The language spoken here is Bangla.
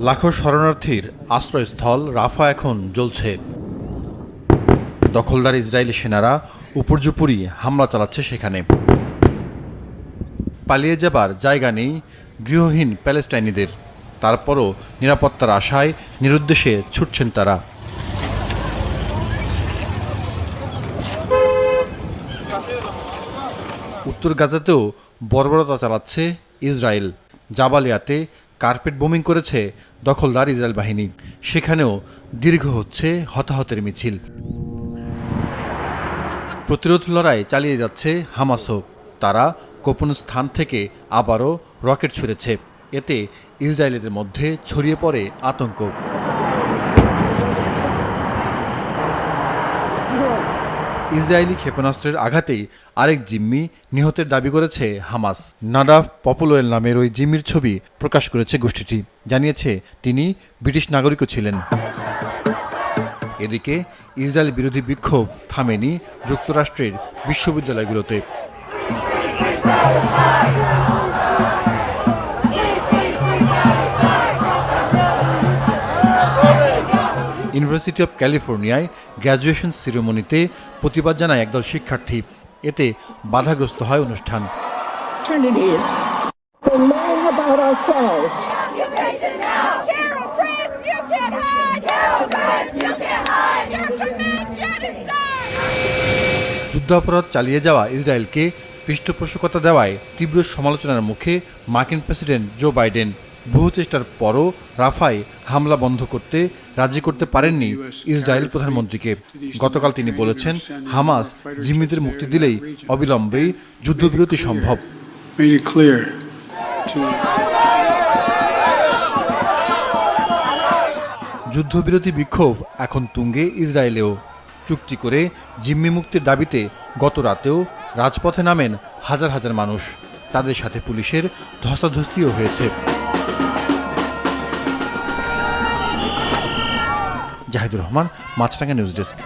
লাখো শরণার্থীর আশ্রয়স্থল রাফা এখন জ্বলছে। দখলদার ইসরায়েলি সেনারা উপর্যুপরি হামলা চালাচ্ছে সেখানে। পালিয়ে যাবার জায়গা নেই গৃহহীন প্যালেস্টাইনিদের। তারপরও নিরাপত্তার আশায় নিরুদ্দেশে ছুটছেন তারা। উত্তর গাজাতেও বর্বরতা চালাচ্ছে ইসরায়েল। জাবালিয়াতে কার্পেট বোমিং করেছে দখলদার ইসরায়েল বাহিনী। সেখানেও দীর্ঘ হচ্ছে হতাহতের মিছিল। প্রতিরোধ লড়াই চালিয়ে যাচ্ছে হামাসও। তারা গোপন স্থান থেকে আবারও রকেট ছুঁড়েছে। এতে ইসরায়েলিদের মধ্যে ছড়িয়ে পড়ে আতঙ্ক। ইসরায়েলি ক্ষেপণাস্ত্রের আঘাতেই আরেক জিম্মি নিহতের দাবি করেছে হামাস। নাডাফ পপুলোয়েল নামের ওই জিম্মির ছবি প্রকাশ করেছে গোষ্ঠীটি। জানিয়েছে তিনি ব্রিটিশ নাগরিকও ছিলেন। এদিকে ইসরায়েল বিরোধী বিক্ষোভ থামেনি যুক্তরাষ্ট্রের বিশ্ববিদ্যালয়গুলোতে। ইউনিভার্সিটি অব ক্যালিফোর্নিয়ায় গ্র্যাজুয়েশন সেরেমনিতে প্রতিবাদ জানায় একদল শিক্ষার্থী। এতে বাধাগ্রস্ত হয় অনুষ্ঠান। যুদ্ধাপরাধ চালিয়ে যাওয়া ইসরায়েলকে পৃষ্ঠপোষকতা দেওয়ায় তীব্র সমালোচনার মুখে মার্কিন প্রেসিডেন্ট জো বাইডেন। বহু চেষ্টার পরও রাফায় হামলা বন্ধ করতে রাজি করতে পারেননি ইসরায়েল প্রধানমন্ত্রীকে। গতকাল তিনি বলেছেন, হামাস জিম্মিদের মুক্তি দিলেই অবিলম্বেই যুদ্ধবিরতি সম্ভব। যুদ্ধবিরতি বিক্ষোভ এখন তুঙ্গে ইসরায়েলেও। চুক্তি করে জিম্মি মুক্তির দাবিতে গত রাতেও রাজপথে নামেন হাজার হাজার মানুষ। তাদের সাথে পুলিশের ধস্তাধস্তিও হয়েছে। জাহিদুর রহমান, মাছরাঙা নিউজ ডেস্ক।